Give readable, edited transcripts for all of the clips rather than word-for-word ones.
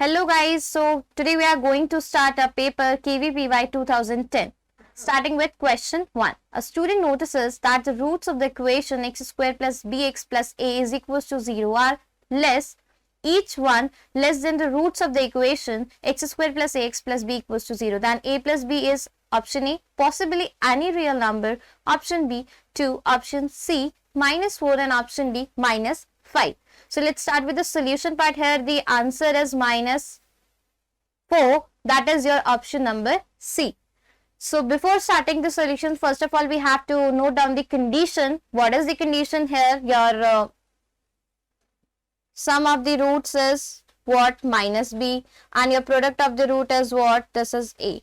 Hello guys, so today we are going to start a paper KVPY 2010. Starting with question 1. A student notices that the roots of the equation x square plus bx plus a is equals to 0 are less, each one less than the roots of the equation x square plus ax plus b equals to 0. Then a plus b is option A, possibly any real number, option B 2, option C -4 and option D -5. So let's start with the solution part here. The answer is -4. That is your option number C. So before starting the solution, first of all, we have to note down the condition. What is the condition here? Your sum of the roots is what? -b, and your product of the root is what? This is A.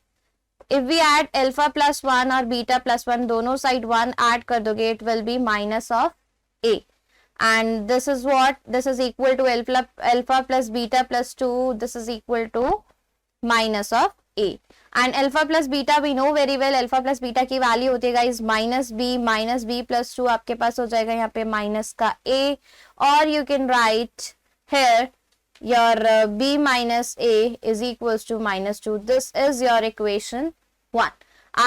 If we add alpha plus 1 or beta plus 1, दोनों side 1 add कर दोगे, it will be minus of A. And this is what? This is equal to alpha plus beta plus 2. This is equal to minus of A. And alpha plus beta we know very well. Alpha plus beta की value होती है guys -b plus 2. आपके पास हो जाएगा यहाँ पे minus का A. और you can write here your b minus a is equals to -2. This is your equation 1.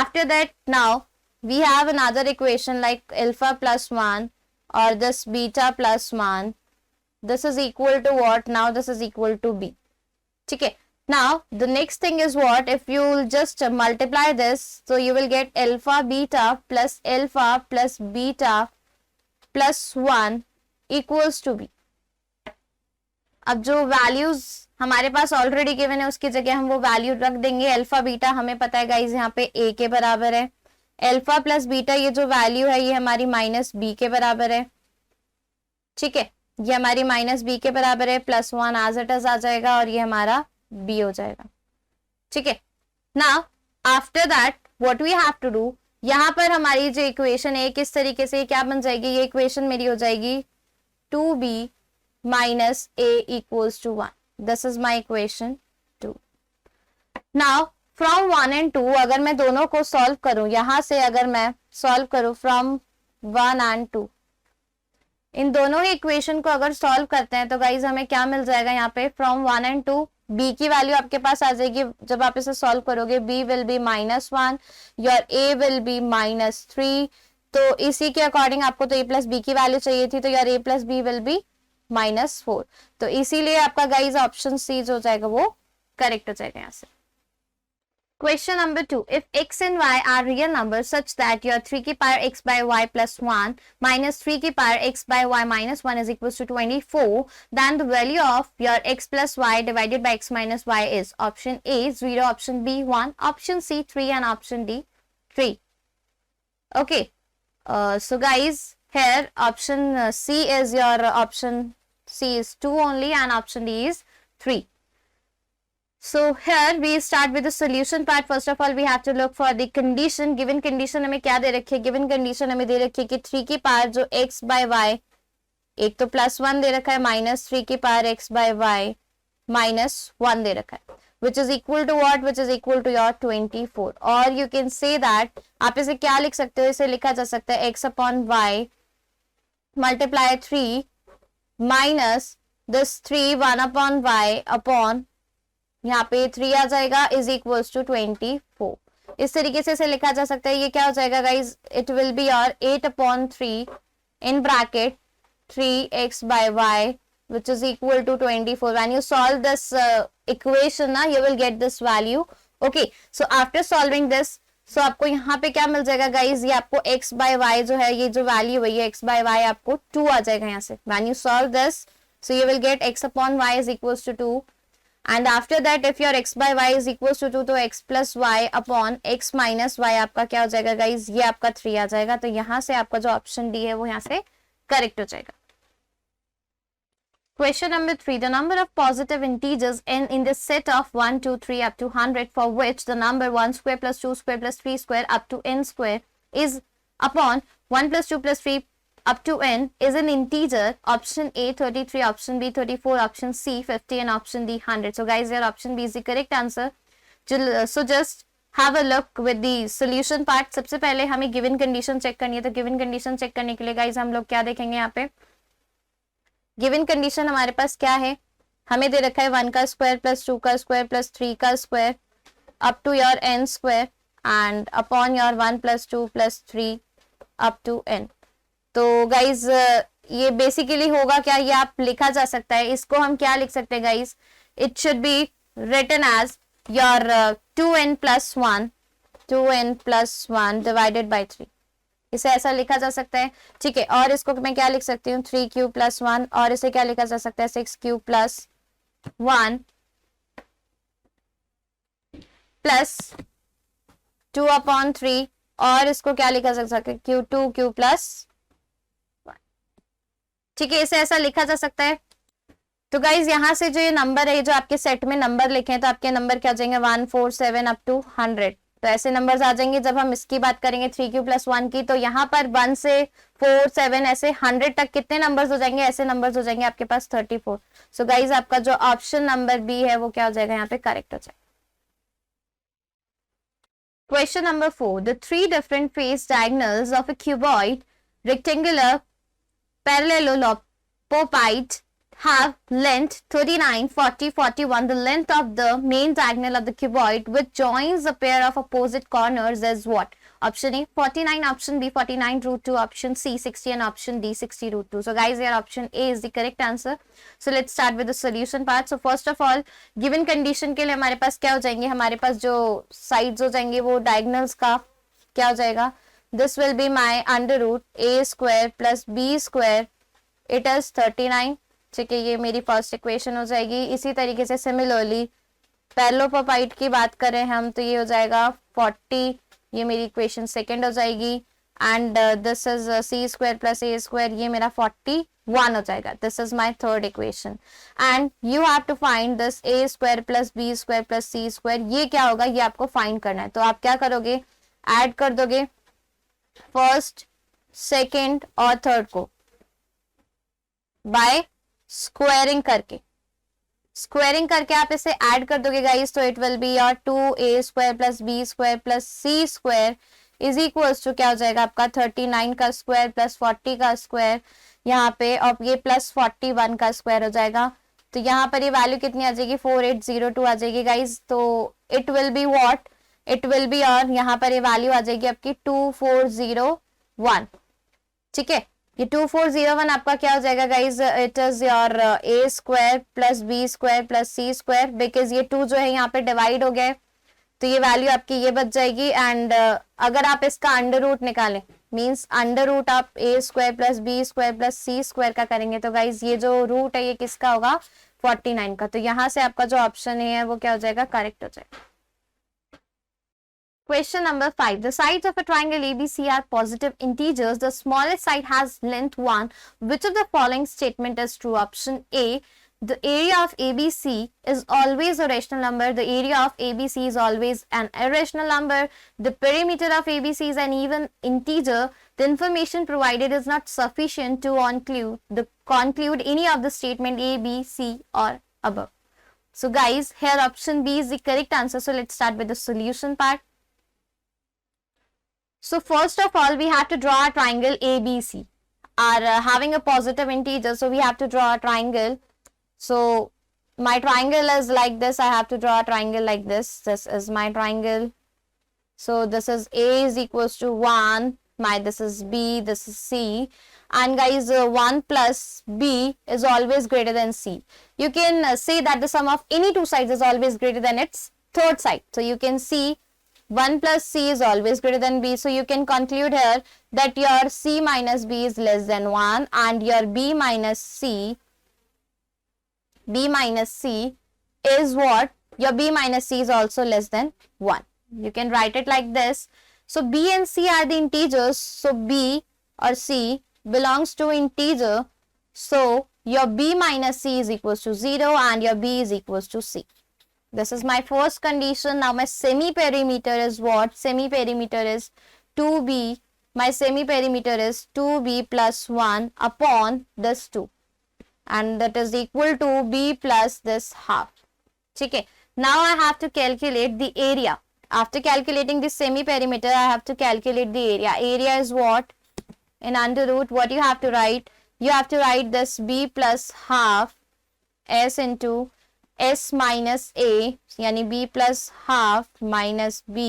After that, now we have another equation like alpha plus 1 or this beta plus 1. This is equal to what? Now this is equal to b. Okay. Now the next thing is what? If you will just multiply this, so you will get alpha plus beta plus 1 equals to b. अब जो values हमारे पास already given है उसकी जगह हम वो value रख देंगे. अल्फा बीटा हमें पता है गाइज यहाँ पे a के बराबर है. अल्फा प्लस बीटा ये जो वैल्यू है ये हमारी -b के बराबर है. ठीक है, ये हमारी -b के बराबर है. +1 एज इट इज आ जाएगा और ये हमारा b हो जाएगा. ठीक है, now after that what we have to do, यहाँ पर हमारी जो इक्वेशन है किस तरीके से क्या बन जाएगी? ये इक्वेशन मेरी हो जाएगी 2b minus a equals to 1. This is my equation 2. Now from 1 and 2 अगर मैं दोनों को सॉल्व करूं, यहां से अगर मैं सॉल्व करूं from 1 and 2, इन दोनों ही इक्वेशन को अगर सॉल्व करते हैं तो गाइज हमें क्या मिल जाएगा? यहाँ पे from 1 and 2 b की वैल्यू आपके पास आ जाएगी. जब आप इसे सॉल्व करोगे b will be -1, your a will be -3. तो इसी के अकॉर्डिंग आपको तो a प्लस b की वैल्यू चाहिए थी, तो your a plus b will be -4. तो इसीलिए आपका गाइज ऑप्शन सी जो हो जाएगा वो करेक्ट हो जाएगा यहाँ से. Question number 2. If x and y are real number such that your 3 की power x by y plus 1 minus 3 की power x by y minus 1 is equals to 24, then the value of your x plus y divided by x minus y is option A 0, option B 1, option C 3 and option D 3. Okay, so guys here option C is your option C is 2 only and option D is 3. So here we start with the solution part. First of all we have to look for the condition. Given condition हमें क्या दे रखी है? Given condition हमें दे रखी है कि 3 की power जो x by y, एक तो +1 दे रखा है, -3 की पावर x by y -1 दे रखा है, which is equal to what? Which is equal to your 24. और you can say that आप इसे क्या लिख सकते हो? इसे लिखा जा सकता है x upon y multiply 3 minus this 3 1 upon y upon यहाँ पे 3 आ जाएगा is equals to 24. इस तरीके से इसे लिखा जा सकता है. ये क्या हो जाएगा guys? It will be your 8 upon 3 in bracket 3x by y which is equal to 24. When you solve this equation ना, you will get this value. Okay, so after solving this, so आपको यहाँ पे क्या मिल जाएगा guys? ये आपको x by y जो है, ये जो वैल्यू है ये x by y आपको 2 आ जाएगा यहाँ से. When you solve this, so you will get x upon y is equals to 2. And after that if your x by y is equals to 2, तो x plus y upon x minus y आपका क्या हो जाएगा guys? ये आपका 3 आ जाएगा. तो यहाँ से आपका जो ऑप्शन डी है वो यहाँ से करेक्ट हो जाएगा. Question number 3. The number of positive integers n in the set of 1, 2, 3 up to 100 for which the number 1 square plus 2 square plus 3 square up to n square is upon 1 plus 2 plus 3 up to n is an integer. Option A 33, option B 34, option C 50 and option D 100. So guys, your option B is the correct answer. So just have a look with the solution part. सबसे पहले हमें given condition check करनी है. तो given condition check करने के लिए guys हम लोग क्या देखेंगे? यहाँ पे गिवन कंडीशन हमारे पास क्या है? हमें दे रखा है 1 का स्क्वायर प्लस 2 का स्क्वायर प्लस 3 का square up to your n square and upon your 1 plus 2 plus 3 up to n। तो गाइज ये बेसिकली होगा क्या, ये आप लिखा जा सकता है, इसको हम क्या लिख सकते हैं guys, it should be written as your 2n plus 1 2n plus 1 divided by 3, इसे ऐसा लिखा जा सकता है। ठीक है, और इसको मैं क्या लिख सकती हूँ 3q plus 1, और इसे क्या लिखा जा सकता है 6q plus 1 plus 2 upon 3, और इसको क्या लिखा जा सकता है q2q plus 1। ठीक है, इसे ऐसा लिखा जा सकता है। तो गाइज यहाँ से जो ये नंबर है, जो आपके सेट में नंबर लिखे हैं, तो आपके नंबर क्या हो जाएंगे 1 4 7 अप टू 100। तो ऐसे नंबर्स आ जाएंगे। जब हम इसकी बात करेंगे 3q plus 1 की, तो यहाँ पर 1 से 4 7 ऐसे 100 तक कितने नंबर्स हो जाएंगे, ऐसे नंबर्स हो जाएंगे आपके पास 34। सो गाइज आपका जो ऑप्शन नंबर बी है वो क्या हो जाएगा, यहाँ पे करेक्ट हो जाएगा। Question number 4. The three different face diagonals of a cuboid, rectangular, parallelepiped have length 39, 40, 41. The length of the main diagonal of the cuboid which joins a pair of opposite corners is what? Option A 49, option B 49 root 2, option C 60, and option D 60 root 2. So guys, here option A is the correct answer. So let's start with the solution part. So first of all, given condition के लिए हमारे पास क्या हो जाएंगे, हमारे पास जो sides हो जाएंगे वो diagonals का क्या हो जाएगा, this will be my under root a square plus b square, it is 39। ठीक है, ये मेरी फर्स्ट इक्वेशन हो जाएगी। इसी तरीके से सिमिलरली पैरेललोपाइड की बात करें हम, तो ये हो जाएगा 40, ये मेरी इक्वेशन सेकंड हो जाएगी। And this is C square plus A square, ये मेरा 41 हो जाएगा। This is my third equation. And you have to find this A square plus B square plus C square, ये क्या होगा, ये आपको फाइंड करना है। तो आप क्या करोगे, ऐड कर दोगे फर्स्ट सेकेंड और थर्ड को बाय स्क्वायरिंग करके, स्क्वायरिंग करके आप इसे ऐड कर दोगे गाइस। तो it will be your 2a square plus B square plus C square is equals to क्या हो जाएगा आपका 39 का स्क्वायर प्लस 40 का स्क्वायर यहाँ पे, और ये प्लस 41 का स्क्वायर हो जाएगा। तो यहाँ पर ये वैल्यू कितनी आ जाएगी 4802 आ जाएगी गाइस। तो it will B what, it will B, और यहाँ पर ये वैल्यू आ जाएगी आपकी 2401। ठीक है, ये 2401 आपका क्या हो जाएगा guys, it is your A square plus B square plus C square, because ये 2 जो है यहाँ पे डिवाइड हो गया, तो ये वैल्यू आपकी ये बच जाएगी। एंड अगर आप इसका अंडर रूट निकालें, मींस अंडर रूट आप A square plus B square plus C square का करेंगे, तो गाइज ये जो रूट है ये किसका होगा 49 का। तो यहाँ से आपका जो ऑप्शन है वो क्या हो जाएगा, करेक्ट हो जाएगा। Question number 5. The sides of a triangle ABC are positive integers. The smallest side has length 1. Which of the following statement is true? Option A. The area of ABC is always a rational number. The area of ABC is always an irrational number. The perimeter of ABC is an even integer. The information provided is not sufficient to conclude any of the statement A, B, C or above. So guys, here option B is the correct answer. So let's start with the solution part. So first of all, we have to draw a triangle ABC, are having a positive integer, so we have to draw a triangle. So my triangle is like this. I have to draw a triangle like this. This is my triangle. So this is A is equals to 1. This is B. This is C. And guys, 1 plus B is always greater than C. You can say that the sum of any two sides is always greater than its third side. So you can see 1 plus C is always greater than B. So you can conclude here that your C minus B is less than 1 and your B minus C is what? Your B minus C is also less than 1. You can write it like this. So B and C are the integers. So B or C belongs to integer. So your B minus C is equals to 0 and your B is equals to C. This is my first condition. Now my semi-perimeter is what? Semi-perimeter is 2b. My semi-perimeter is 2b plus 1 upon this 2. And that is equal to b plus this half. Okay. Now I have to calculate the area. After calculating the semi-perimeter, I have to calculate the area. Area is what? In under root, what you have to write? You have to write this b plus half s into s minus a यानी b plus half minus b.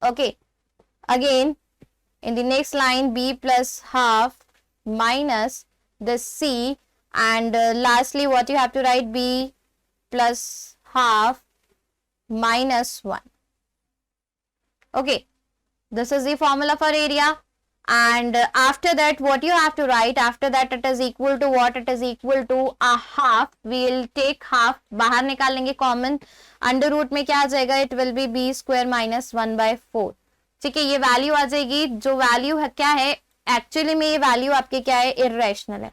Okay, again in the next line b plus half minus this c, and lastly what you have to write, b plus half minus 1. Okay, this is the formula for area. And after that what you have to write, after that it is equal to what, it is equal to a half. We will take half, बाहर निकाल लेंगे common, under root में क्या आ जाएगा, it will be B square minus 1/4. ठीक है, ये वैल्यू आ जाएगी. जो वैल्यू है क्या है, एक्चुअली में ये वैल्यू आपके क्या है, इर्रेशनल है.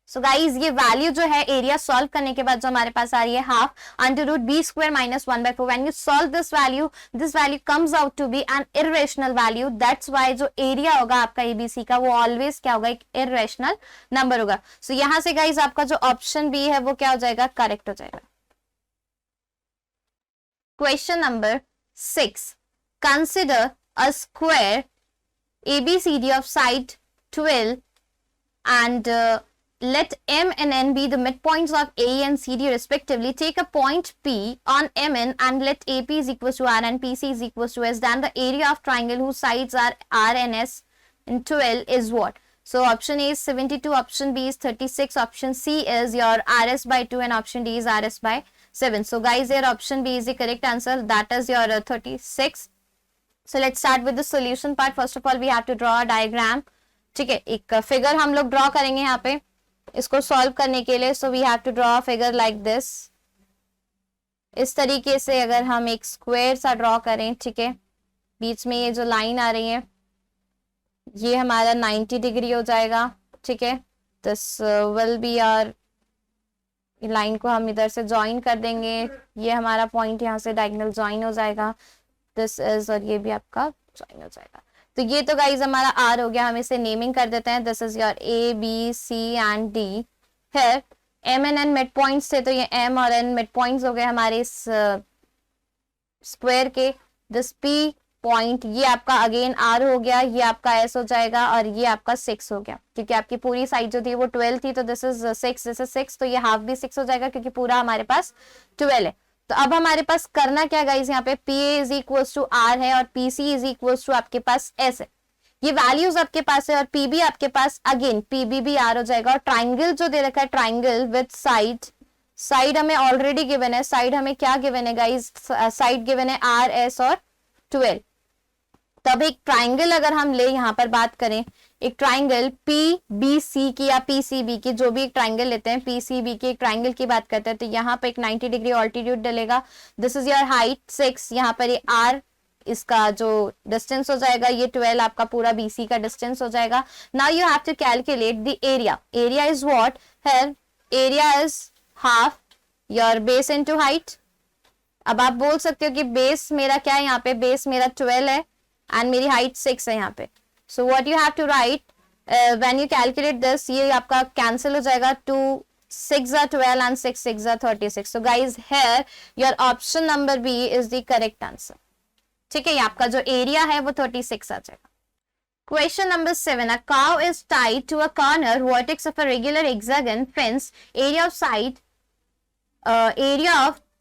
सो गाइज ये वैल्यू जो है एरिया सॉल्व करने के बाद जो हमारे पास आ रही है half under root B square minus 1/4. When you solve this value comes out to be an irrational value. That's why जो एरिया होगा आपका एबीसी का वो ऑलवेज क्या होगा, एक इर्रेशनल नंबर होगा. सो यहां से गाइज आपका जो ऑप्शन बी है वो क्या हो जाएगा, करेक्ट हो जाएगा. Question number 6. Consider a square ABCD of side 12 and let M and N be the midpoints of A and CD respectively. Take a point P on MN and let AP is equals to R and PC is equals to S. Then the area of triangle whose sides are R and S in 12 is what? So option A is 72, option B is 36, option C is your RS by 2 and option D is RS by 7. So guys here option B is the correct answer, that is your 36. So let's start with the solution part. First of all we have to draw a diagram. ठीक है, एक figure हम लोग draw करेंगे यहाँ पे इसको solve करने के लिए. So we have to draw figure like this. इस तरीके से अगर हम एक स्क्वायर सा ड्रॉ करें, ठीक है, बीच में ये जो लाइन आ रही है ये हमारा 90 डिग्री हो जाएगा. ठीक है, this will be our, line को हम इधर से ज्वाइन कर देंगे. ये हमारा पॉइंट यहाँ से डायगोनल ज्वाइन हो जाएगा. दिस इज, और ये भी आपका ज्वाइन हो जाएगा. तो ये तो गाइज हमारा आर हो गया. हम इसे नेमिंग कर देते हैं. This is your A B C and D. फिर M and N mid points थे, तो ये एम और एन मिड पॉइंट्स हो गए हमारे इस स्क्वायर के. दिस पी पॉइंट ये आपका अगेन आर हो गया, ये आपका एस हो जाएगा और ये आपका 6 हो गया क्योंकि आपकी पूरी साइड जो थी वो 12 थी. तो दिस इज 6, दिस इज 6, तो ये हाफ भी 6 हो जाएगा क्योंकि पूरा हमारे पास 12 है. तो अब हमारे पास करना क्या गाइस, यहाँ पे P A is equals to R है और P C is equals to आपके पास एस है. ये वैल्यूज आपके पास है और पी बी आपके पास अगेन पी बी भी आर हो जाएगा. और ट्राइंगल जो दे रखा है, ट्राइंगल विद साइड हमें ऑलरेडी गिवन है. साइड हमें क्या गिवन है गाइस, साइड गिवन है आर एस और 12. तब एक ट्राइंगल अगर हम ले यहाँ पर बात करें, एक ट्राइंगल पी बी सी की या पी सी बी की, जो भी एक ट्राइंगल लेते हैं पी सी बी के एक ट्राइंगल की बात करते हैं, तो यहाँ पे एक 90 डिग्री ऑल्टीट्यूड डलेगा. दिस इज योर हाइट 6, यहाँ पर ये आर इसका जो डिस्टेंस हो जाएगा, ये 12 आपका पूरा बीसी का डिस्टेंस हो जाएगा. Now you have to calculate the area. Area is what है, area is half your base into height. अब आप बोल सकते हो कि बेस मेरा क्या है, यहाँ पे बेस मेरा 12 है एंड मेरी हाइट 6 है यहाँ पे. So what you have to write when you calculate this, ये आपका कैंसिल हो जाएगा. 2 6 are 12 and 6 6 are 36. So guys here your option number B is the correct answer. ठीक है, ये आपका जो एरिया है वो 36 आ जाएगा. Question number 7. A cow is tied to a corner vertex of a regular hexagon fence. Area of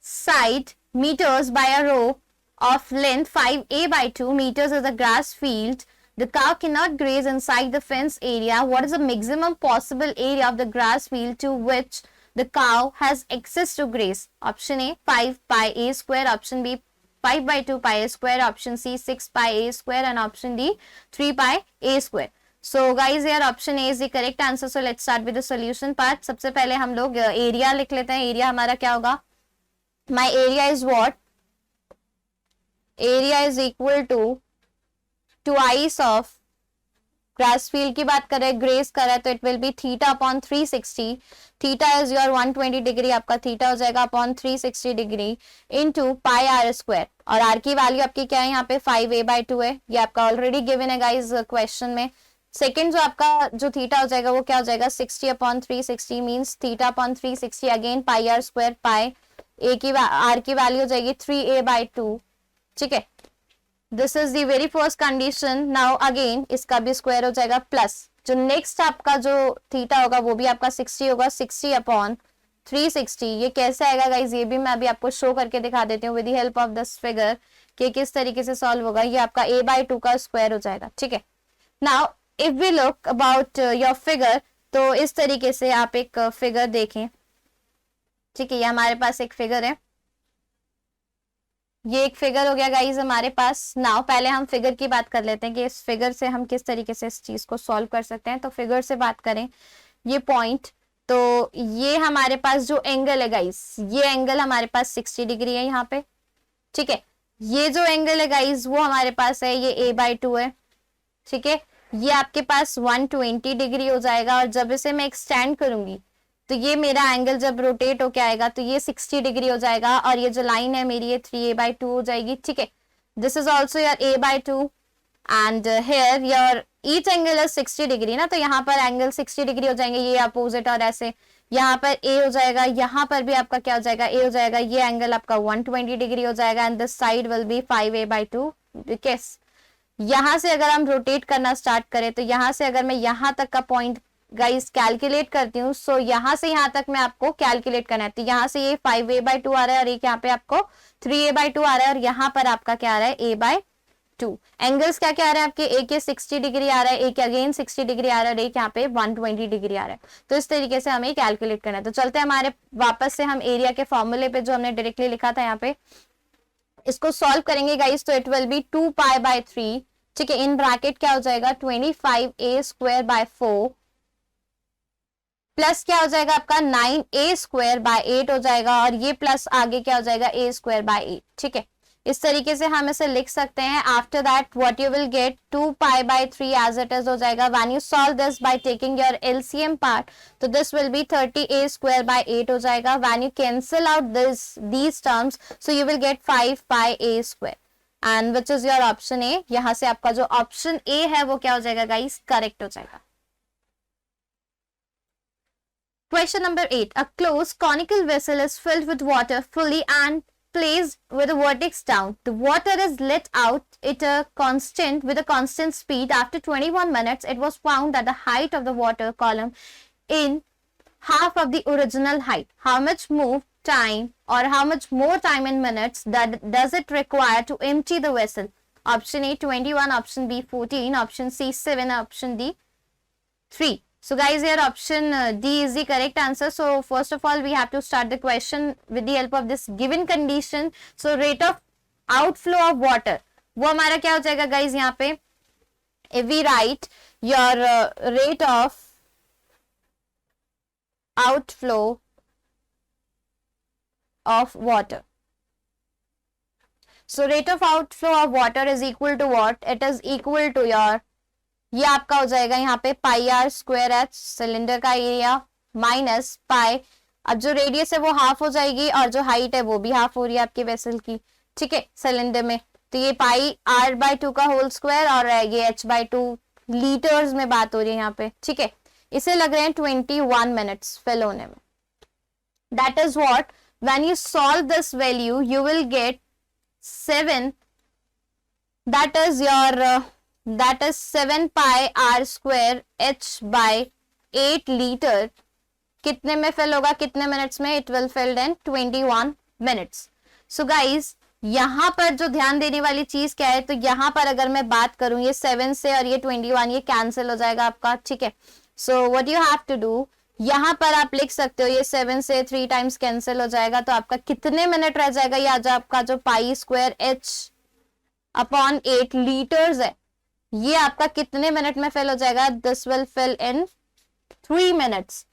side meters by a row of length 5a by 2 meters is a grass field. The cow cannot graze inside the fence area. What is the maximum possible area of the grass field to which the cow has access to graze? Option A 5 pi a square, option B 5 by 2 pi a square, option C 6 pi a square and option D 3 pi a square. So guys here option A is the correct answer. So let's start with the solution part. सबसे पहले हम लोग area लिख लेते हैं. Area हमारा क्या होगा, my area is what, area is equal to twice of grass field की बात करें, ग्रेस करें तो it will be theta upon 360. Theta is your 120 degree, आपका थीटा हो जाएगा upon 360 degree into pi R square. और आर की वैल्यू आपकी क्या है यहाँ पे 5a/2 है, ये आपका ऑलरेडी गिवन है गाइस क्वेश्चन में. सेकेंड जो आपका जो थीटा हो जाएगा वो क्या हो जाएगा 60 upon 360 means theta upon 360 again pi R square. Pi A की आर की वैल्यू हो जाएगी 3a/2. ठीक है, this is the very first condition. Now again इसका भी स्क्वायर हो जाएगा प्लस जो नेक्स्ट आपका जो थीटा होगा वो भी आपका 60 होगा, 60 अपॉन 360। ये कैसे आएगा गाइज, ये भी मैं अभी आपको शो करके दिखा देती हूँ with the help of this figure कि किस तरीके से सॉल्व होगा। ये आपका a/2 का स्क्वायर हो जाएगा, ठीक है। Now if we look about your figure, तो इस तरीके से आप एक फिगर देखें, ठीक है। ये हमारे पास एक फिगर है, ये एक फिगर हो गया गाइज हमारे पास। नाउ पहले हम फिगर की बात कर लेते हैं कि इस फिगर से हम किस तरीके से इस चीज को सॉल्व कर सकते हैं। तो फिगर से बात करें, ये पॉइंट, तो ये हमारे पास जो एंगल है गाइज, ये एंगल हमारे पास 60 डिग्री है यहाँ पे, ठीक है। ये जो एंगल है गाइज वो हमारे पास है, ये a/2 है, ठीक है। ये आपके पास 120 डिग्री हो जाएगा, और जब इसे मैं एक्सटेंड करूंगी तो ये मेरा एंगल जब रोटेट होके आएगा तो ये 60 डिग्री हो जाएगा, और ये जो लाइन है मेरी ये 3a/2 हो जाएगी, ठीक है। This is also your a/2 and here your each angle is 60 degree ना, तो यहाँ पर एंगल 60 डिग्री हो जाएंगे, ये अपोजिट, और ऐसे यहाँ पर a हो जाएगा, यहाँ पर भी आपका क्या हो जाएगा, a हो जाएगा। ये एंगल आपका 120 डिग्री हो जाएगा, and this side will be 5a/2। Case यहां से अगर हम रोटेट करना स्टार्ट करें, तो यहां से अगर मैं यहां तक का पॉइंट गाइस कैलकुलेट करती हूँ, सो यहां से यहां तक मैं आपको कैलकुलेट करना है। तो यहां से ये 5a/2 आ रहा है, और एक यहाँ पे आपको 3a/2 आ रहा है, और यहाँ पर आपका क्या आ रहा है, a/2। एंगल्स क्या क्या आ रहा है आपके, एक ये 60 डिग्री आ रहा है, एक अगेन 60 डिग्री आ रहा है, और एक यहाँ पे 120 डिग्री आ रहा है। तो इस तरीके से हमें कैलकुलेट करना है। तो चलते हैं हमारे वापस से हम एरिया के फॉर्मूले पे, जो हमने डायरेक्टली लिखा था यहाँ पे, इसको सॉल्व करेंगे गाइस। तो इट विल बी 2π/3, ठीक है। इन ब्रैकेट क्या हो जाएगा, 25a² 4 प्लस क्या हो जाएगा आपका 9a² 8 हो जाएगा, और ये प्लस आगे क्या हो जाएगा, a² 8, ठीक है। इस तरीके से हम इसे लिख सकते हैं। After that what you will get 2π/3 as it is हो जाएगा। When you solve this by taking your LCM part, तो दिस विल बी 30a² 8 हो जाएगा। When you cancel out these terms, so you will get 5πa², and which is your option A. यहां से आपका जो option A है वो क्या हो जाएगा गाइस, करेक्ट हो जाएगा। Question number 8. A closed conical vessel is filled with water fully and placed with a vertex down. The water is let out at a constant speed. After 21 minutes, it was found that the height of the water column in half of the original height. How much more time or how much more time in minutes does it require to empty the vessel? Option A 21, option B 14, option C 7, option D 3. So guys, here option D is the correct answer. So first of all, we have to start the question with the help of this given condition. So rate of outflow of water, वो हमारा क्या हो जाएगा guys यहाँ पे, if we write your rate of outflow of water. So rate of outflow of water is equal to what? It is equal to your, ये आपका हो जाएगा यहाँ पे πr²h सिलेंडर का एरिया माइनस पाई, अब जो रेडियस है वो हाफ हो जाएगी, और जो हाइट है वो भी हाफ हो रही है आपके वेसल की, ठीक है, सिलेंडर में। तो ये πr/2 का होल स्क्वायर, और ये h/2 लीटर्स में बात हो रही है यहाँ पे, ठीक है। इसे लग रहे हैं 21 मिनट्स फिल होने में। That is what, when you solve this value you will gate 7, that is your that is 7πr²h/8 litre कितने में फिल होगा, कितने मिनट्स में, it will filled in 21 minutes. So guys यहाँ पर जो ध्यान देने वाली चीज क्या है, तो यहाँ पर अगर मैं बात करूं, ये 7 से और ये 21 ये कैंसिल हो जाएगा आपका, ठीक है। So what you have to do, यहाँ पर आप लिख सकते हो ये 7 से 3 टाइम्स कैंसिल हो जाएगा, तो आपका कितने मिनट रह जाएगा, ये आज आपका जो π²h/8 लीटर्स है, ये आपका कितने मिनट में फिल हो जाएगा, this will fill in 3 minutes.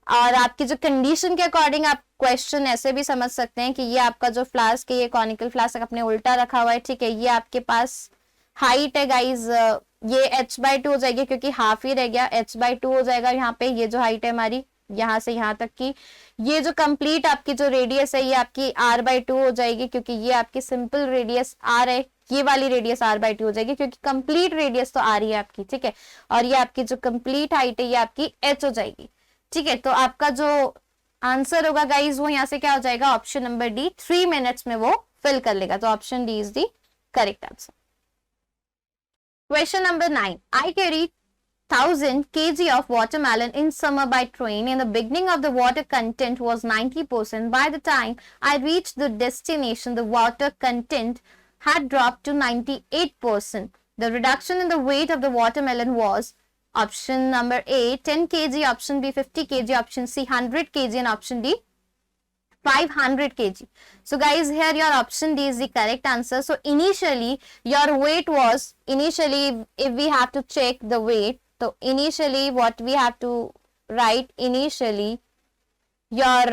और आपकी जो कंडीशन के अकॉर्डिंग आप क्वेश्चन ऐसे भी समझ सकते हैं कि ये आपका जो फ्लास्क है, ये कॉनिकल फ्लास्क अपने उल्टा रखा हुआ है, ठीक है। ये आपके पास हाइट है गाइज, ये h/2 हो जाएगी क्योंकि हाफ ही रह गया, h/2 हो जाएगा यहाँ पे। ये जो हाइट है हमारी यहाँ से यहाँ तक की, ये जो कंप्लीट आपकी जो रेडियस है ये आपकी r/2 हो जाएगी, क्योंकि ये आपकी सिंपल रेडियस r है, ये वाली रेडियस r/2 हो जाएगी क्योंकि कंप्लीट रेडियस तो आ रही है आपकी, ठीक है। और ये आपकी जो कंप्लीट हाइट है ये आपकी h हो जाएगी, ठीक है। तो आपका जो आंसर होगा गाइज वो यहाँ से क्या हो जाएगा, ऑप्शन नंबर डी, 3 मिनट्स में वो फिल कर लेगा। तो option D is the correct answer. Question number 9. I carried 1000 kg of watermelon in summer by train. In the beginning of the water content was 90%. By the time I reached the destination, the water content had dropped to 98%. The reduction in the weight of the watermelon was option number A 10 kg, option B 50 kg, option C 100 kg, and option D 500 kg. So guys, here your option D is the correct answer. So initially your weight was, if we have to check the weight, so initially what we have to write, initially your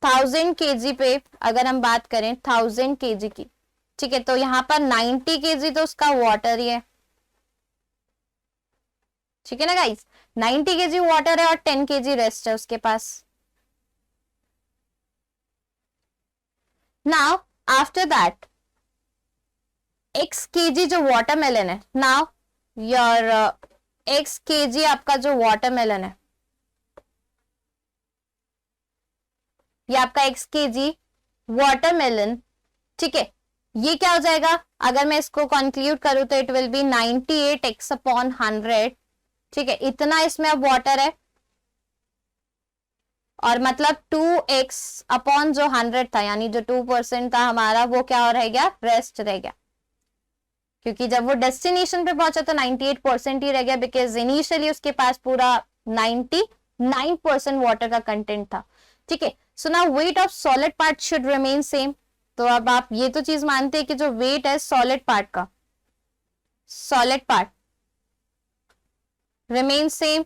1000 kg पे अगर हम बात करें 1000 kg की, ठीक है, तो यहाँ पर 90 kg तो उसका वाटर ही है, ठीक है ना गाइस, 90 kg वाटर है और 10 kg रेस्ट है उसके पास. Now after that x kg जो वाटरमेलन है, नाउ योर x kg आपका जो वाटरमेलन है, ये आपका x kg वाटरमेलन, ठीक है, ये क्या हो जाएगा, अगर मैं इसको कंक्लूड करूं तो it will B 98x upon 100, ठीक है, इतना इसमें अब वाटर है, और मतलब 2x अपॉन जो 100 था, यानी जो 2% था हमारा, वो क्या रह गया, रेस्ट रह गया, क्योंकि जब वो डेस्टिनेशन पे पहुंचा तो 98% ही रह गया, बिकॉज इनिशियली उसके पास पूरा 99% वाटर का कंटेंट था, ठीक है. So now weight of solid part should remain same. तो अब आप ये तो चीज मानते हैं कि जो वेट है सॉलिड पार्ट का, सॉलिड पार्ट रिमेन सेम,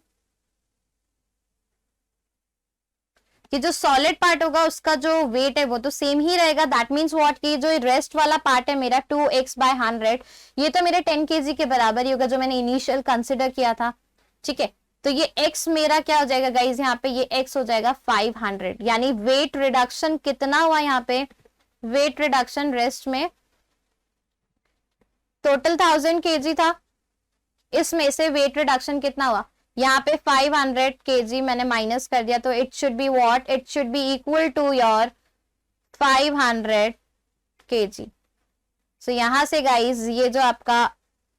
कि जो सॉलिड पार्ट होगा उसका जो वेट है वो तो सेम ही रहेगा. दैट मीन्स व्हाट, कि जो रेस्ट वाला पार्ट है मेरा 2x बाय 100, ये तो मेरे 10 kg के बराबर ही होगा जो मैंने इनिशियल कंसिडर किया था, ठीक है. तो ये x मेरा क्या हो जाएगा गाइज, यहाँ पे ये x हो जाएगा 500, यानी वेट रिडक्शन कितना हुआ यहाँ पे, वेट रिडक्शन रेस्ट में टोटल 1000 kg था, इसमें से वेट रिडक्शन कितना हुआ, यहाँ पे 500 kg मैंने माइनस कर दिया, तो it should be what, it should be equal to your 500 kg. So यहां से गाइज ये जो आपका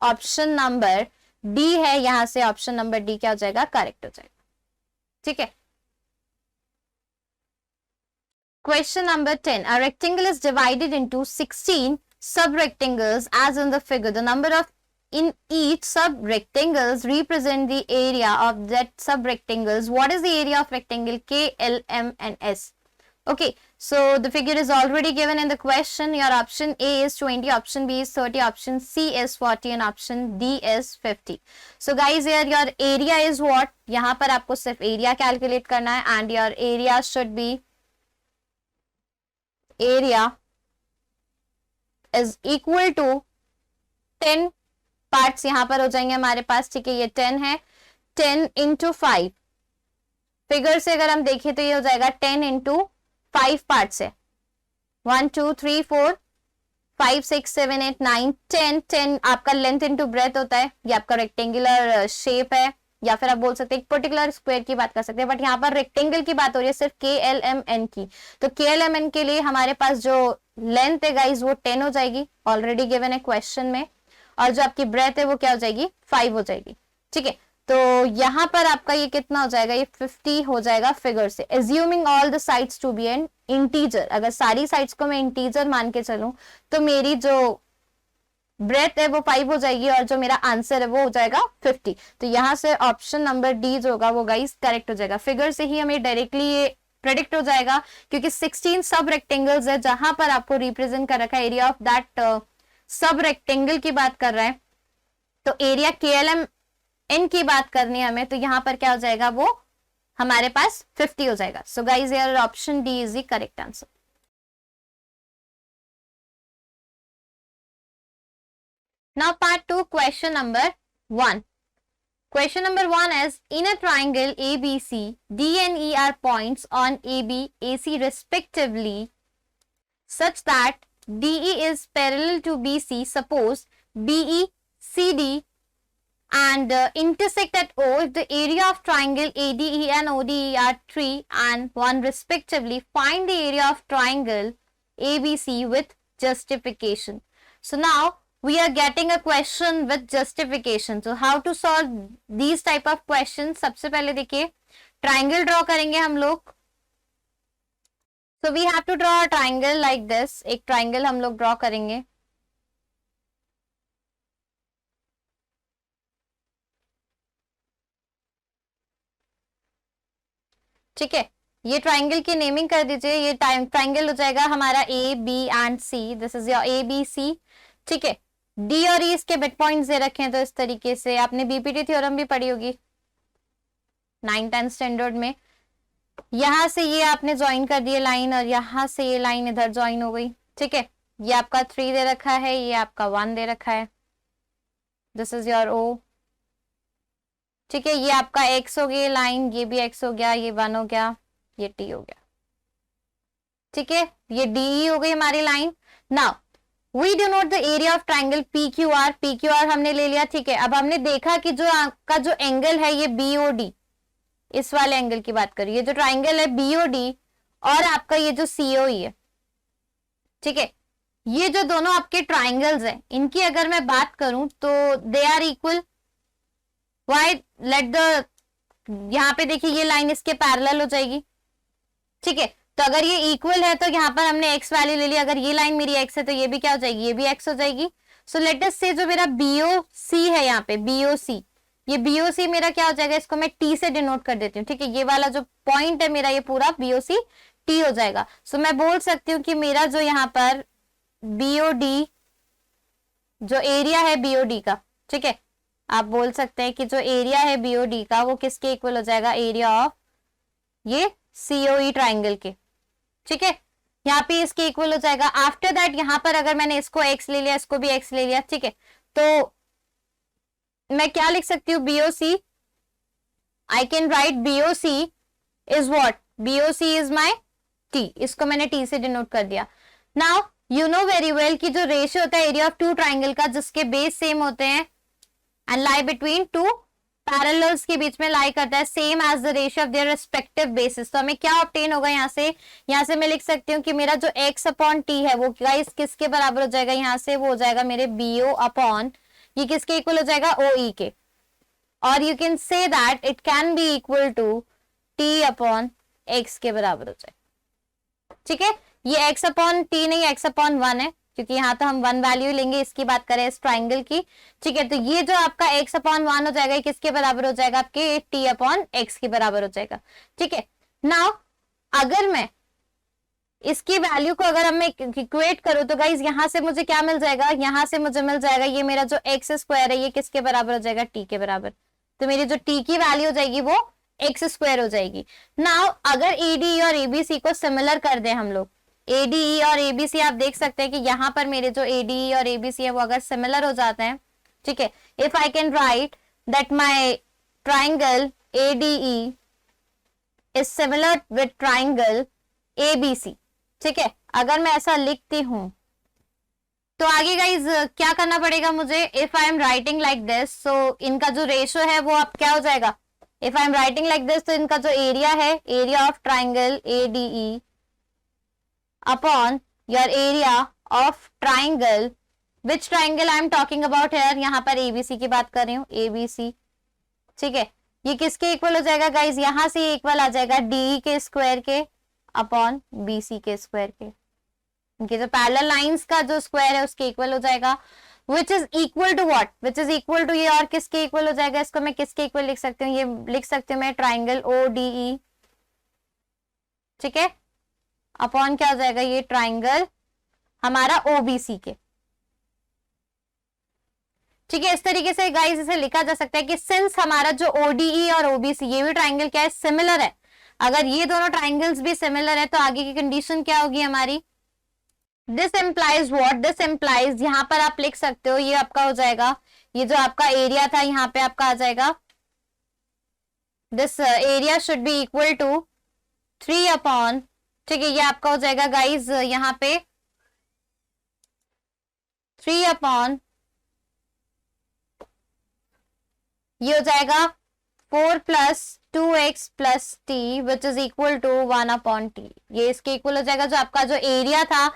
ऑप्शन नंबर डी है, यहां से ऑप्शन नंबर डी क्या हो जाएगा, करेक्ट हो जाएगा, ठीक है. Question number 10. A rectangle is divided into 16 sub-rectangles as in the figure. The number of in each sub-rectangles represent the area of that sub-rectangles. What is the area of rectangle K, L, M and S? Okay, so the figure is already given in the question. Your option A is 20, option B is 30, option C is 40 and option D is 50. So guys, here your area is what? यहाँ पर आपको सिर्फ area calculate करना है, and your area should be, area is equal to 10 parts यहाँ पर हो जाएंगे हमारे पास, ठीक है, ये 10 है, 10 into 5, फिगर से अगर हम देखें तो ये हो जाएगा 10 into 5 पार्ट्स है, 1 2 3 4 5 6 7 8 9 10, 10 आपका लेंथ इंटू ब्रेथ होता है, ये आपका रेक्टेंगुलर शेप है, या फिर आप बोल सकते हैं एक पर्टिकुलर स्क्वायर की बात कर सकते हैं, बट यहाँ पर रेक्टेंगल की बात हो रही है सिर्फ KLMN की. तो KLMN के लिए हमारे पास जो लेंथ है गाइज वो 10 हो जाएगी, ऑलरेडी गिवन है क्वेश्चन में, और जो आपकी ब्रेथ है वो क्या हो जाएगी, 5 हो जाएगी, ठीक है. तो यहाँ पर आपका ये कितना हो जाएगा, ये 50 हो जाएगा फिगर से, assuming all the sides to be an integer. अगर सारी साइड्स को मैं इंटीजर मान के चलूं तो मेरी जो ब्रेथ है वो 5 हो जाएगी, और जो मेरा आंसर है वो हो जाएगा 50. तो यहाँ से ऑप्शन नंबर डी जो होगा वो गाइस करेक्ट हो जाएगा. फिगर से ही हमें डायरेक्टली ये प्रेडिक्ट हो जाएगा, क्योंकि 16 सब रेक्टेंगल्स है जहां पर आपको रिप्रेजेंट कर रखा है, एरिया ऑफ दैट सब रेक्टेंगल की बात कर रहा है, तो एरिया KLMN की बात करनी है हमें, तो यहाँ पर क्या हो जाएगा, वो हमारे पास 50 हो जाएगा. So guys here option D is the correct answer. Now part 2, question number 1. Question number 1 is, in a triangle ABC, D and E are points on AB, AC respectively, such that DE is parallel to BC. Suppose BE, CD and intersect at O. If the area of triangle ADE and ODE are 3 and 1 respectively, find the area of triangle ABC with justification. So now we are getting a question with justification. So how to solve these type of questions? सबसे पहले देखिए triangle draw करेंगे हम लोग. So we have to draw a triangle like this. एक triangle हम लोग draw करेंगे. ठीक है, ये ट्राइंगल की नेमिंग कर दीजिए. ये ट्राइंगल हो जाएगा हमारा A B and C. This is your A B C. ठीक है, डी और ई इसके मिड पॉइंट्स दे रखे हैं. तो इस तरीके से आपने बीपीटी थ्योरम भी पढ़ी होगी 9th-10th स्टैंडर्ड में. यहां से ये आपने ज्वाइन कर दिए लाइन और यहां से ये लाइन इधर ज्वाइन हो गई. ठीक है, ये आपका 3 दे रखा है, ये आपका 1 दे रखा है. This is your O. ठीक है, ये आपका एक्स हो गया लाइन, ये भी एक्स हो गया, ये 1 हो गया, ये टी हो गया. ठीक है, ये डी हो गई हमारी line. Now we denote the area of triangle P Q R. P Q R हमने ले लिया. ठीक है, अब हमने देखा कि जो आपका जो एंगल है ये बीओडी, इस वाले एंगल की बात करिए, जो ट्राइंगल है बीओडी और आपका ये जो सीओई है. ठीक है, ये जो दोनों आपके ट्राइंगल्स हैं इनकी अगर मैं बात करूं तो they are equal. Why let the, यहाँ पे देखिए ये लाइन इसके पैरेलल हो जाएगी. ठीक है, तो अगर ये इक्वल है तो यहाँ पर हमने एक्स वैल्यू ले ली. अगर ये लाइन मेरी एक्स है तो ये भी क्या हो जाएगी, ये भी एक्स हो जाएगी. सो लेट अस से जो मेरा बीओसी है यहाँ पे बीओसी, ये बीओसी मेरा क्या हो जाएगा, इसको मैं टी से डिनोट कर देती हूँ. ठीक है, ये वाला जो पॉइंट है मेरा ये पूरा बीओसी टी हो जाएगा. सो मैं बोल सकती हूँ कि मेरा जो यहाँ पर बीओडी जो एरिया है बीओडी का, ठीक है, आप बोल सकते हैं कि जो एरिया है बीओडी का वो किसके इक्वल हो जाएगा, एरिया ऑफ ये सीओई ट्राइंगल के. ठीक है, यहाँ पे इसके इक्वल हो जाएगा. आफ्टर दैट यहाँ पर अगर मैंने इसको एक्स ले लिया, इसको भी एक्स ले लिया. ठीक है, तो मैं क्या लिख सकती हूँ, BOC, I can write BOC is what, BOC is my T. इसको मैंने टी से डिनोट कर दिया. Now you know very well कि जो रेशियो होता है एरिया ऑफ टू ट्राइंगल का जिसके बेस सेम होते हैं and lie between two parallels के बीच में लाई करता है, same as the ratio of their respective bases. तो हमें क्या ऑब्टेन होगा यहाँ से मैं लिख सकती हूँ कि मेरा जो x अपॉन टी है वो गाइस किसके बराबर हो जाएगा, यहाँ से वो हो जाएगा मेरे बीओ अपॉन, ये किसके इक्वल हो जाएगा, ओ ई के. और you can say that it can be equal to T upon X के बराबर हो जाए. ठीक है, ये x अपॉन टी नहीं, x अपॉन 1 है क्योंकि यहाँ तो हम 1 वैल्यू लेंगे. इसकी बात करें इस ट्राइंगल की. ठीक है, तो ये जो आपका x अपॉन 1 हो जाएगा, किसके बराबर हो जाएगा, आपके t अपॉन x के बराबर हो जाएगा. ठीक है, नाउ अगर मैं इसकी वैल्यू को अगर मैं इक्वेट करूं तो गाइज यहाँ से मुझे क्या मिल जाएगा, यहाँ से मुझे मिल जाएगा ये मेरा जो एक्स स्क्वायर है ये किसके बराबर हो जाएगा, टी के बराबर. तो मेरी जो टी की वैल्यू हो जाएगी वो एक्स स्क्वायर हो जाएगी. नाउ अगर एडी और एबीसी को सिमिलर कर दें हम लोग, एडीई और एबीसी आप देख सकते हैं कि यहाँ पर मेरे जो एडीई और एबीसी है वो अगर सिमिलर हो जाते हैं. ठीक है, if I can write that my triangle ADE is similar with triangle ABC. ठीक है, अगर मैं ऐसा लिखती हूं तो आगे गाइज क्या करना पड़ेगा मुझे, if I am writing like this, so इनका जो रेशियो है वो अब क्या हो जाएगा, if I am writing like this तो इनका जो एरिया है, area of triangle ADE upon your area of triangle, which triangle I am talking about here, यहाँ पर एबीसी की बात कर रही हूँ, एबीसी. ठीक है, ये किसके इक्वल हो जाएगा गाइज, यहाँ से इक्वल आ जाएगा डी के स्क्वायर के अपॉन बीसी के स्क्वायर के. इनके जो पैरेलल लाइंस का जो स्क्वायर है उसके इक्वल हो जाएगा, which is equal to what, which is equal to ये और किसके इक्वल हो जाएगा, इसको मैं किसके इक्वल लिख सकती हूँ, ये लिख सकती हूँ मैं ट्राइंगल ओ डी ई. ठीक है, अपॉन क्या हो जाएगा, ये ट्राइंगल हमारा ओबीसी के. ठीक है, इस तरीके से गाइस इसे लिखा जा सकता है कि सिंस हमारा जो ओडीई और ओबीसी ये भी ट्राइंगल क्या है, सिमिलर है. अगर ये दोनों ट्राइंगल्स भी सिमिलर है तो आगे की कंडीशन क्या होगी हमारी, this implies what, this implies, यहाँ पर आप लिख सकते हो ये आपका हो जाएगा, ये जो आपका एरिया था यहाँ पे आपका आ जाएगा, this area should be equal to 3 upon, ठीक है, ये आपका हो जाएगा गाइज यहाँ पे 3 अपॉन, ये हो जाएगा 4 plus 2x plus T which is equal to 1 upon T. ये इसके इक्वल हो जाएगा. जो आपका जो एरिया था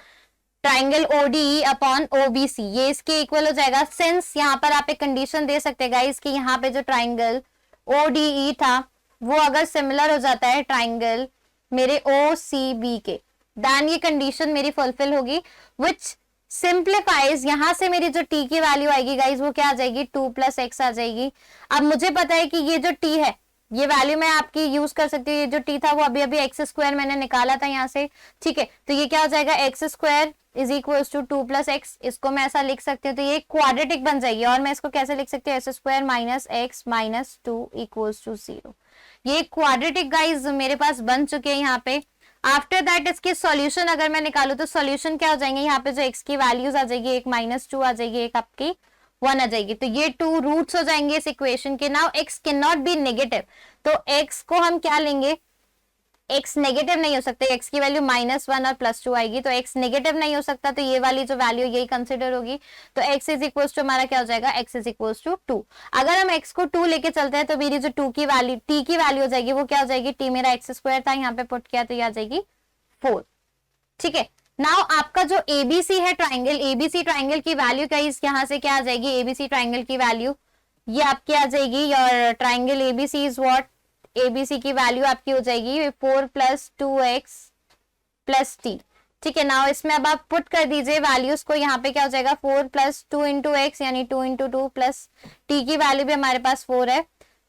ट्राइंगल ODE अपॉन OBC, ये इसके इक्वल हो जाएगा। सिंस यहाँ पर आप एक कंडीशन दे सकते हैं गाइस कि यहाँ पे जो ट्राइंगल ODE था वो अगर सिमिलर हो जाता है ट्राइंगल मेरे OCB के, देन ये कंडीशन मेरी फुलफिल होगी, विच सिंप्लीफाइज। यहां से मेरी जो t की वैल्यू आएगी गाइस वो क्या आ जाएगी, 2 + x आ जाएगी। अब मुझे पता है कि ये जो t है ये वैल्यू मैं आपकी यूज कर सकती हूँ, ये जो t था वो अभी अभी x² मैंने निकाला था यहाँ से, ठीक है। तो ये क्या हो जाएगा, x² is equal to 2 + x, इसको मैं ऐसा लिख सकती हूँ। तो ये क्वाड्रेटिक बन जाएगी और मैं इसको कैसे लिख सकती हूँ, s² - x - 2 = 0। ये क्वाड्रेटिक गाइज मेरे पास बन चुके हैं यहाँ पे। आफ्टर दैट इसके सॉल्यूशन अगर मैं निकालू तो सॉल्यूशन क्या हो जाएंगे, यहाँ पे जो x की वैल्यूज आ जाएगी, एक -2 आ जाएगी, एक आपकी 1 आ जाएगी। तो ये 2 रूट्स हो जाएंगे इस इक्वेशन के। Now x can not be negative, तो x को हम क्या लेंगे, x नेगेटिव नहीं हो सकता, x की वैल्यू -1 और +2 आएगी, तो x नेगेटिव नहीं हो सकता, तो ये वाली जो वैल्यू यही कंसिडर होगी। तो x इज इक्वल टू हमारा क्या हो जाएगा, x इज इक्वल टू 2। अगर हम x को 2 लेके चलते हैं तो मेरी जो 2 की वैल्यू t की वैल्यू हो जाएगी वो क्या हो जाएगी, t मेरा x² था, यहाँ पे पुट किया तो ये आ जाएगी 4, ठीक है। नाउ आपका जो ABC है ट्राइंगल, ABC ट्राइंगल की वैल्यू क्या है, यहाँ से क्या आ जाएगी, ABC ट्राइंगल की वैल्यू ये आपकी आ जाएगी, your triangle ABC is what, ABC की वैल्यू आपकी हो जाएगी 4 + 2x + t, ठीक है। नाउ इसमें अब आप पुट कर दीजिए वैल्यूज को, यहाँ पे क्या हो जाएगा 4 + 2 × x यानी 2 × 2 प्लस t की वैल्यू भी हमारे पास 4 है।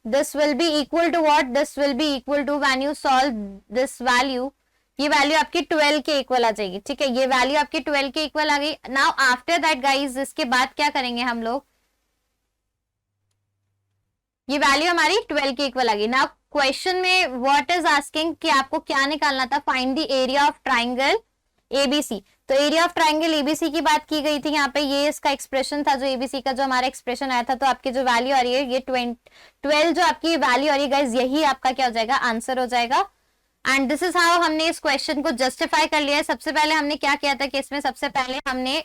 This will be equal to what, this will be equal to when you solve this value, ये वैल्यू आपकी 12 के इक्वल आ जाएगी, ठीक है। ये वैल्यू आपकी 12 के इक्वल आ गई। नाउ आफ्टर दैट गाइज इसके बाद क्या करेंगे हम लोग, ये वैल्यू हमारी 12 के इक्वल आ गई। नाउ क्वेश्चन में व्हाट इज आस्किंग कि आपको क्या निकालना था, find the area of triangle ABC। तो एरिया ऑफ ट्राइंगल ABC की बात की गई थी यहाँ पे, ये इसका एक्सप्रेशन था जो ABC का जो हमारा एक्सप्रेशन आया था। तो आपकी जो वैल्यू आ रही है ये 12 जो आपकी वैल्यू आ रही है गाइज, यही आपका क्या हो जाएगा, आंसर हो जाएगा। एंड दिस इज हाउ हमने इस क्वेश्चन को जस्टिफाई कर लिया है। सबसे पहले हमने क्या किया था कि इसमें सबसे पहले हमने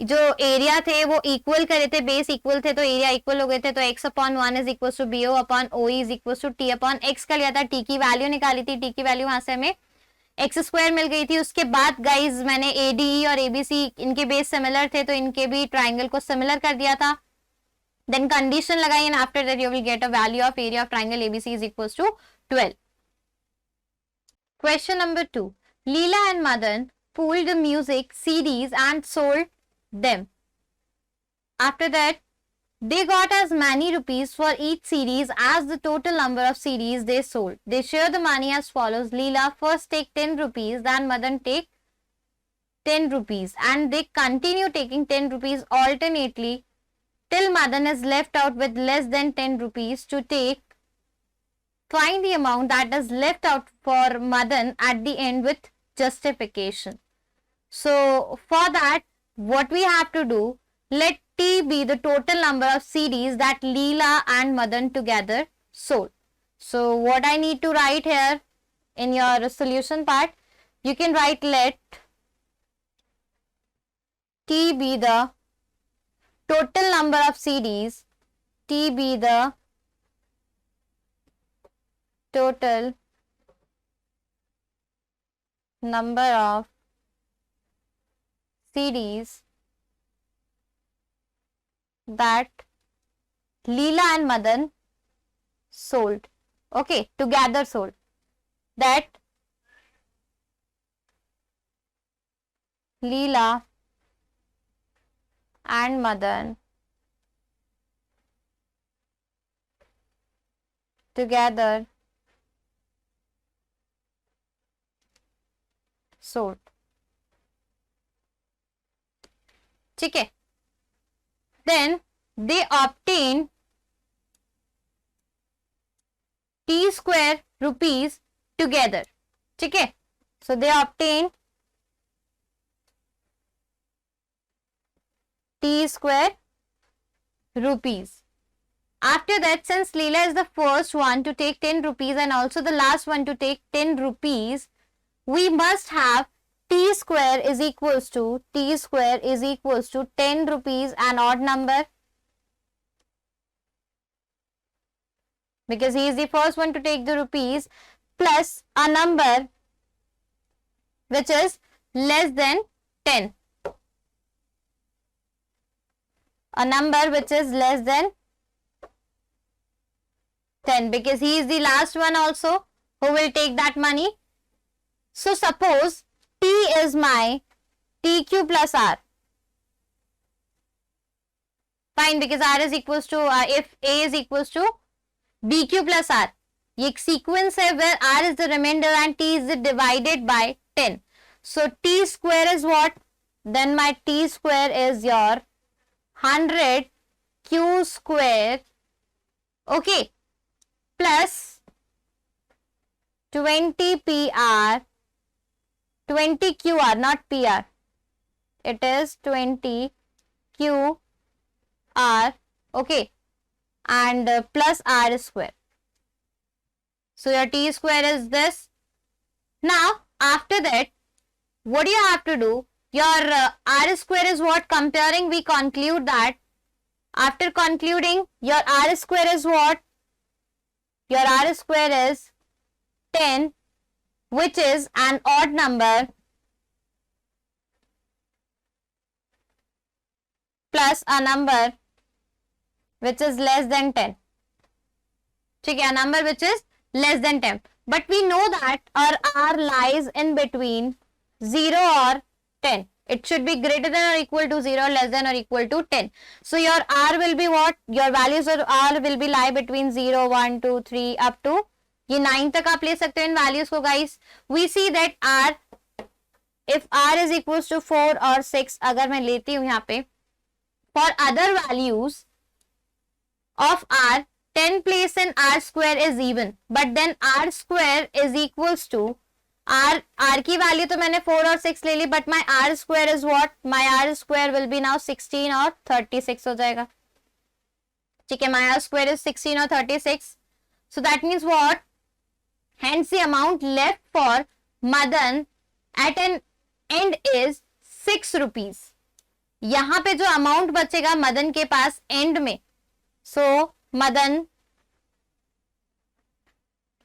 जो एरिया थे वो इक्वल करे थे, बेस इक्वल थे तो एरिया इक्वल हो गए थे। तो x/1 is equal to BO/OE is equal to t/x का लिया था, t की वैल्यू निकाली थी, t की वैल्यू वहां से हमें x² मिल गई थी। उसके बाद गाइज मैंने ADE और ABC इनके बेस सिमिलर थे तो इनके भी ट्राइंगल को सिमिलर कर दिया था। देन कंडीशन लगाई and after that you will get a value of area of triangle ABC is equal to 12। Question number 2. Leela and Madan pooled the music CDs and sold them. After that, they got as many rupees for each series as the total number of CDs they sold. They share the money as follows. Leela first take 10 rupees, then Madan take 10 rupees, and they continue taking 10 rupees alternately till Madan is left out with less than 10 rupees to take. Find the amount that is left out for Madan at the end with justification. So for that, what we have to do, let T be the total number of CDs that Leela and Madan together sold. So what I need to write here in your solution part, you can write let T be the total number of CDs, T be the total number of CDs that Leela and Madan sold. Okay, together sold. That Leela and Madan together sold. ठीक है। Then they obtained T² rupees together. ठीक है। So they obtained T² rupees. After that, since Leela is the first one to take 10 rupees and also the last one to take 10 rupees, we must have T² is equals to 10 rupees, an odd number, because he is the first one to take the rupees, plus a number which is less than 10. a number which is less than 10 because he is the last one also who will take that money. So suppose T is my TQ plus R. Fine, because R is equals to if A is equals to DQ plus R. ये एक sequence है where R is the remainder and T is divided by 10. So T square is what? Then my T square is your 100 Q square, okay, plus 20 PR, 20 QR, not PR. It is 20 QR, okay, and plus R square. So your T square is this. Now, after that, what do you have to do? Your R square is what? Comparing, we conclude that after concluding, your R square is what? Your R square is 10, which is an odd number, plus a number which is less than 10. ठीक है, a number which is less than 10. But we know that our R lies in between 0 or 10. It should be greater than or equal to 0, less than or equal to 10. So your R will be what? Your values of R will be lie between 0, 1, 2, 3 up to ये 9 तक आप ले सकते हो इन values को guys. We see that R, if R is equals to 4 or 6, अगर मैं लेती हूँ यहाँ पे, for other values of R, 10 place in R square is even, but then R square is equals to R की value तो मैंने 4 और 6 ले ली, but my R square is what? My R square will be now 16 और 36 हो जाएगा. ठीक है, माई R स्क्वायर इज 16 और 36. So that means what? Hence the amount left for Madan at an end is 6 rupees. यहां पे जो अमाउंट बचेगा मदन के पास एंड में, so Madan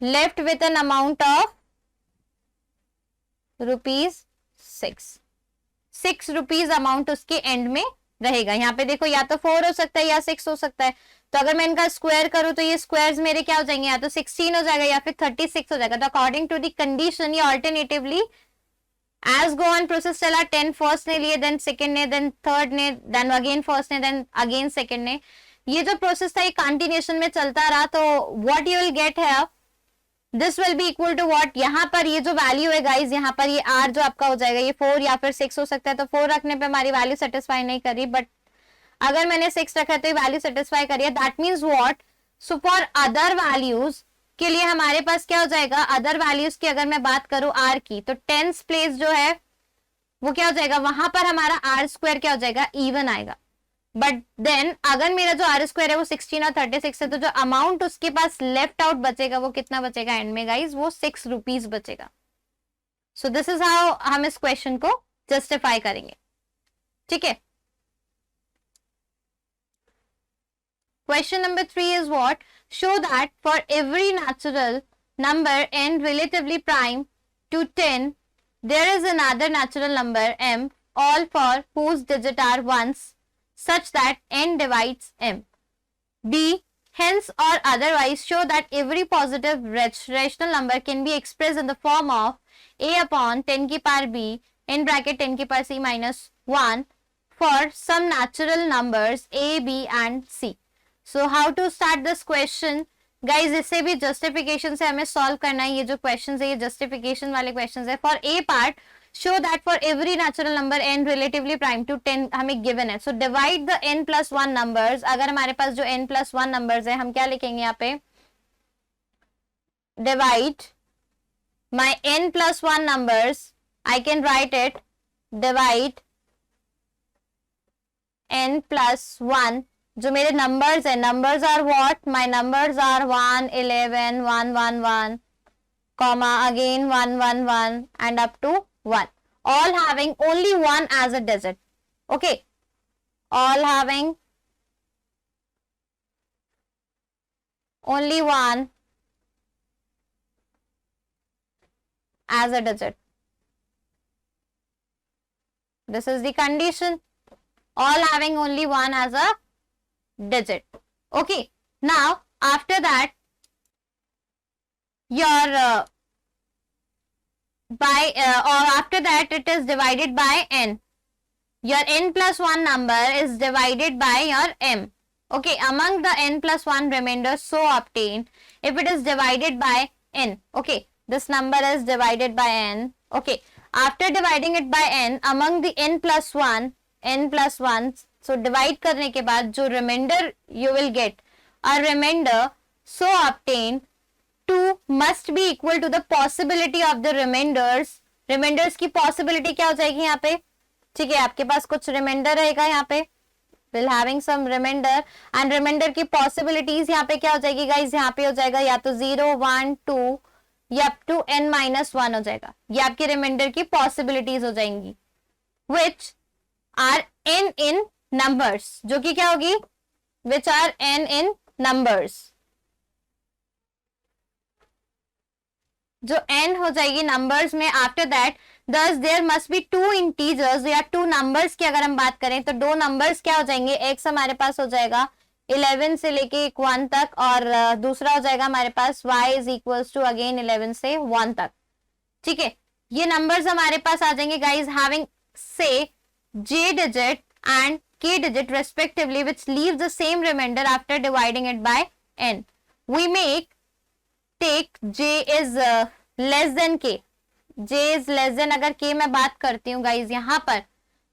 left with an amount of ₹6 rupees amount उसके एंड में रहेगा. यहाँ पे देखो या तो 4 हो सकता है या 6 हो सकता है. तो अगर मैं इनका स्क्वायर करूं तो ये स्क्वायर्स मेरे क्या हो जाएंगे? या तो 16 हो जाएगा या फिर 36 हो जाएगा. तो अकॉर्डिंग टू द कंडीशन ये alternatively as go on process चला. 10 फर्स्ट ने लिए, देन सेकंड ने, देन थर्ड ने, देन अगेन फर्स्ट ने, देन अगेन सेकंड ने. ये जो प्रोसेस था ये कंटिन्यूएशन में चलता रहा. तो व्हाट यू विल गेट है, this will be equal to what? यहाँ पर ये जो वैल्यू है गाइज, यहाँ पर ये R जो आपका हो जाएगा, ये 4 या फिर 6 हो सकता है. तो 4 रखने पे हमारी वैल्यू सेटिस्फाई नहीं करी, बट अगर मैंने 6 रखा है तो ये वैल्यू सेटिस्फाई करिए. That means what? So for other values के लिए हमारे पास क्या हो जाएगा? अदर वैल्यूज की अगर मैं बात करूं R की, तो 10th प्लेस जो है वो क्या हो जाएगा? वहां पर हमारा R स्क्वायर क्या हो जाएगा? इवन आएगा. बट देन अगर मेरा जो R स्क्वायर है वो 16 और 36 है, तो जो अमाउंट उसके पास लेफ्ट आउट बचेगा वो कितना बचेगा एंड में गाइज? वो 6 रुपीज बचेगा. सो दिस इज हाउ हम इस क्वेश्चन को जस्टिफाई करेंगे. ठीक है. Question number 3 is what? Show that for every natural number n relatively prime to 10, there is another natural number m, all for whose digit are ones, such that n divides m. B. Hence or otherwise show that every positive rational number can be expressed in the form of a upon 10 की power b in bracket 10 की power c minus 1 for some natural numbers a, b and c. So how to start this question? Guys, इससे भी justification से हमें solve करना है. ये जो questions है ये justification वाले questions है. For A part, show that for every natural number n relatively prime to 10 हमें given है. So divide the n plus 1 numbers. अगर हमारे पास जो n plus 1 numbers है, हम क्या लिखेंगे यहाँ पे? Divide my n plus 1 numbers. I can write it. Divide n plus 1. जो मेरे नंबर्स है, numbers are what? My numbers are 1, 11, 1, 1, 1, comma again 1, 1, 1 and up to 1, all having only 1 as a digit. Okay, all having only 1 as a digit. This is the condition. all having only 1 as a digit. Okay, now after that your or after that it is divided by n. Your n plus 1 number is divided by your m. Okay, among the n plus 1 remainders so obtained, if it is divided by n, okay, this number is divided by n. Okay, after dividing it by n, among the n plus 1, so divide करने के बाद जो remainder you will get, a remainder so obtained 2 must be equal to the possibility of the remainders. Remainders की possibility क्या हो जाएगी यहाँ पे? ठीक है, आपके पास कुछ रिमाइंडर रहेगा यहाँ पे, will having some remainder, and remainder की पॉसिबिलिटीज यहाँ पे क्या हो जाएगी गाइस? यहाँ पे हो जाएगा या तो 0, 1, 2 या अप टू n-1 हो जाएगा. ये आपकी रिमाइंडर की पॉसिबिलिटीज हो जाएंगी, which are n in numbers, जो कि क्या होगी? Which are n in numbers, जो n हो जाएगी नंबर्स में. After that thus there must be two integers या two numbers की अगर हम बात करें तो दो numbers क्या हो जाएंगे? x हमारे पास हो जाएगा 11 से लेके 1 तक, और दूसरा हो जाएगा हमारे पास y is equals to again 11 से 1 तक. ठीक है, ये numbers हमारे पास आ जाएंगे guys having say j digit and k digit respectively, which leaves the same remainder after dividing it by n. We make take j is less than k. j is less than, अगर k मैं बात करती हूँ guys यहाँ पर,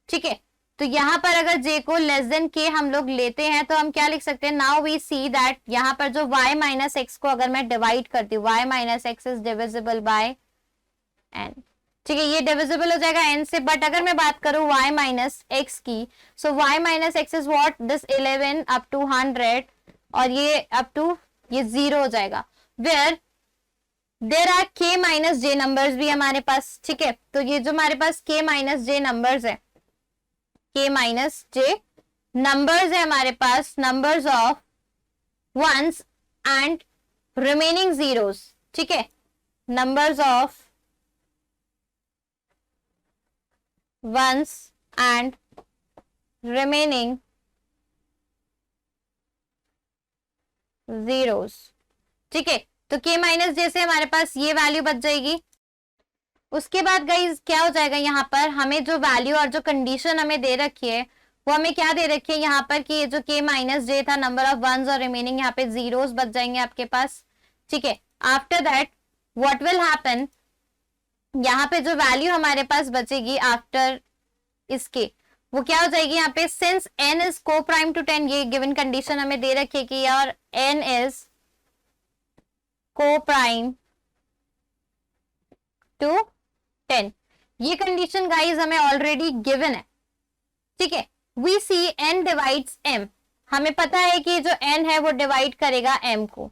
ठीक है, तो यहाँ पर अगर j को less than k हम लोग लेते हैं तो हम क्या लिख सकते हैं? नाउ वी सी दैट यहाँ पर जो y माइनस एक्स को अगर मैं डिवाइड करती हूँ, y minus X is divisible by n. ठीक है, ये डिविजिबल हो जाएगा n से, बट अगर मैं बात करूँ y माइनस एक्स की, so y minus X is what? This 11 up to 100, और ये अप टू ये 0 हो जाएगा, where there are k minus J numbers भी हमारे पास. ठीक है, तो ये जो हमारे पास k माइनस जे नंबर्स है, k माइनस जे नंबर्स है हमारे पास, numbers of ones and remaining zeros. ठीक है, numbers of ones and remaining zeros. ठीक है, तो k माइनस जैसे हमारे पास ये वैल्यू बच जाएगी. उसके बाद गाइज क्या हो जाएगा? यहाँ पर हमें जो वैल्यू और जो कंडीशन हमें दे रखी है वो हमें क्या दे रखी है यहाँ पर कि ये जो k माइनस जे था, नंबर ऑफ वंस और रिमेनिंग यहाँ पे जीरोस बच जाएंगे आपके पास. ठीक है, after that what will happen, यहाँ पे जो वैल्यू हमारे पास बचेगी आफ्टर इसके, वो क्या हो जाएगी यहाँ पे? सिंस n इज को प्राइम टू 10, ये गिवन कंडीशन हमें दे रखी है कि यार n इज को-प्राइम टू 10. ये कंडीशन गाइज हमें ऑलरेडी गिवन है. ठीक है, we see n divides m, हमें पता है कि जो n है वो डिवाइड करेगा m को.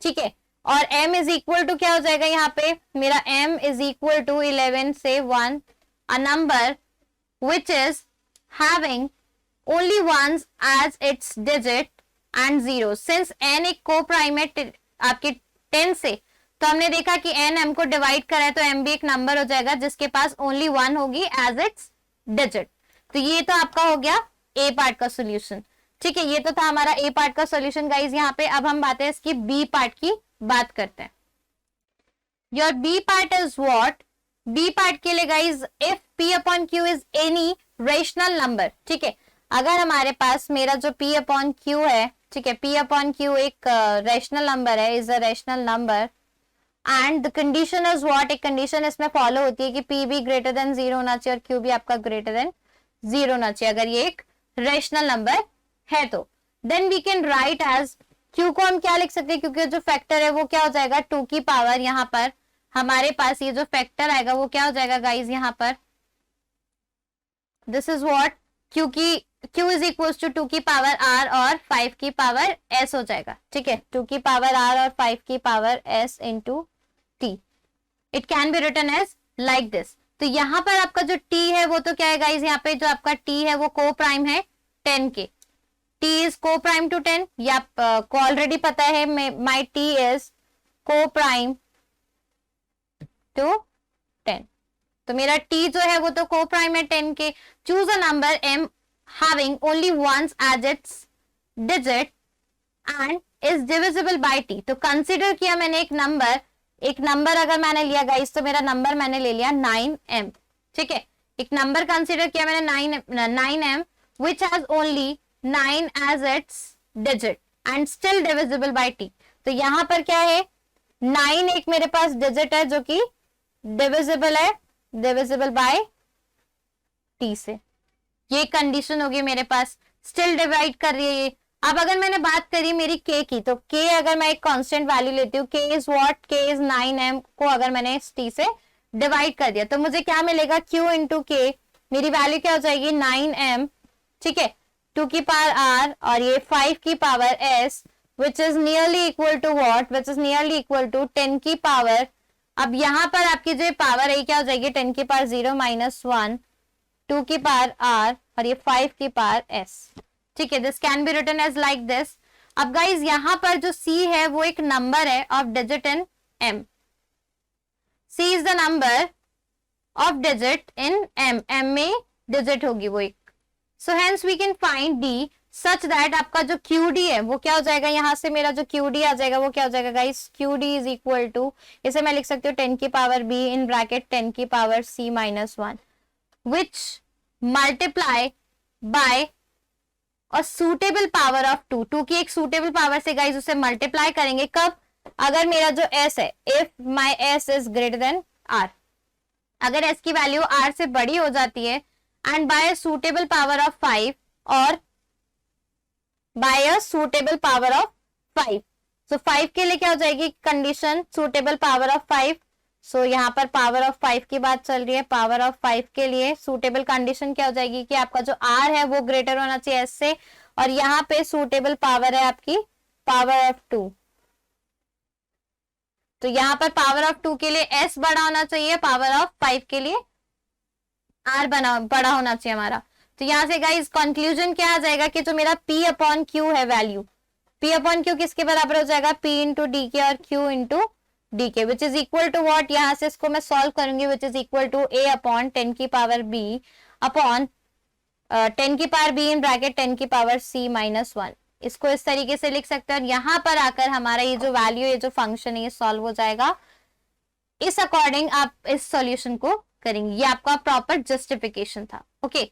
ठीक है, और m इज इक्वल टू क्या हो जाएगा यहाँ पे? मेरा m इज इक्वल टू 11 से 1, a number which is having only ones as its digit and zero. Since n एक को प्राइम है आपके 10 से, तो हमने देखा कि n m को डिवाइड करा है तो m भी एक नंबर हो जाएगा जिसके पास ओनली 1 होगी एज इट्स डिजिट. तो ये तो आपका हो गया a पार्ट का सॉल्यूशन. ठीक है, ये तो था हमारा a पार्ट का सॉल्यूशन गाइज. यहाँ पे अब हम बात है इसकी b पार्ट की बात करते हैं. Your b part is what? b part के लिए guys if p upon q is any rational number. ठीक है, अगर हमारे पास मेरा जो p अपॉन q है, ठीक है, p अपॉन q एक रेशनल नंबर है, is a rational number, and the condition is what? एक कंडीशन इसमें फॉलो होती है कि p भी ग्रेटर देन 0 होना चाहिए और q भी आपका ग्रेटर देन 0 होना चाहिए अगर ये एक रेशनल नंबर है तो. Then we can write as q को हम क्या लिख सकते हैं? क्योंकि जो फैक्टर है वो क्या हो जाएगा? 2 की पावर, यहाँ पर हमारे पास ये जो फैक्टर आएगा वो क्या हो जाएगा गाइज? यहाँ पर दिस इज व्हाट? क्योंकि q इज इक्वल टू 2 की पावर r और 5 की पावर s हो जाएगा. ठीक है, 2 की पावर r और 5 की power s into t. It can be written as like this. तो यहाँ पर आपका जो t है वो तो क्या है गाइज? यहाँ पे जो आपका t है वो को प्राइम है 10 के. t इज को प्राइम टू 10, या आपको ऑलरेडी पता है माई t इज को प्राइम टू 10. तो मेरा t जो है वो तो को प्राइम है 10 के. Choose a number m having only ones as its digit and is divisible by t. तो कंसिडर किया मैंने एक नंबर अगर मैंने लिया गाइस, तो मेरा नंबर मैंने ले लिया 9m, ठीक है। एक नंबर कंसिडर किया मैंने 9m which has only 9 as its digit and still divisible by t. तो यहां पर क्या है, 9 एक मेरे पास डिजिट है जो कि डिविजिबल है, डिविजिबल बाय t से। ये कंडीशन होगी मेरे पास, स्टिल डिवाइड कर रही है ये। अब अगर मैंने बात करी मेरी k की, तो k अगर मैं एक कांस्टेंट वैल्यू लेती हूँ, k is what, k is 9m को अगर मैंने t से डिवाइड कर दिया तो मुझे क्या मिलेगा, q इंटू k, मेरी वैल्यू क्या हो जाएगी 9m, ठीक है, 2 की पावर r और ये 5 की power s which is nearly equal to what, which is nearly equal to 10 की पावर, अब यहां पर आपकी जो पावर है क्या हो जाएगी 10 की पावर 0 माइनस 1, 2 की पावर r और ये 5 की पावर s, ठीक है। This can be written as like this. अब गाइज यहां पर जो c है वो एक नंबर है of digit in m, c is the number of digit in m, m में डिजिट होगी वो एक। So hence we can find d such that आपका जो QD है वो क्या हो जाएगा, यहां से मेरा जो QD आ जाएगा वो क्या हो जाएगा guys, QD is equal to, इसे मैं लिख सकती हूँ 10 की पावर b इन ब्रैकेट 10 की power c minus 1 which multiply by और सुटेबल पावर ऑफ 2, 2 की एक सुटेबल पावर से गाइस उसे मल्टीप्लाई करेंगे कब, अगर मेरा जो s है, if my s is greater than r, अगर s की वैल्यू r से बड़ी हो जाती है, and by suitable power of 5 और by a suitable power of 5, so 5 के लिए क्या हो जाएगी कंडीशन, सुटेबल पावर ऑफ 5, सो यहाँ पर पावर ऑफ 5 की बात चल रही है, पावर ऑफ 5 के लिए सुटेबल कंडीशन क्या हो जाएगी कि आपका जो r है वो ग्रेटर होना चाहिए s से, और यहाँ पे सुटेबल पावर है आपकी पावर ऑफ 2, तो यहाँ पर पावर ऑफ 2 के लिए s बड़ा होना चाहिए, पावर ऑफ 5 के लिए r बड़ा होना चाहिए हमारा। तो यहाँ से गाइस कंक्लूजन क्या आ जाएगा कि जो मेरा p अपॉन q है वैल्यू, p अपॉन q किसके बराबर हो जाएगा, p इंटू डी के और q इंटू डी के, which is equal to what, यहाँ से इसको मैं सॉल्व करूंगी, which is equal to a upon 10 की पावर b अपॉन 10 की पावर b इन ब्रैकेट 10 की पावर c माइनस 1, इसको इस तरीके से लिख सकते हैं। और यहाँ पर आकर हमारा ये जो वैल्यू, ये जो फंक्शन है ये सॉल्व हो जाएगा। इस अकॉर्डिंग आप इस सॉल्यूशन को करेंगे, ये आपका प्रॉपर जस्टिफिकेशन था। ओके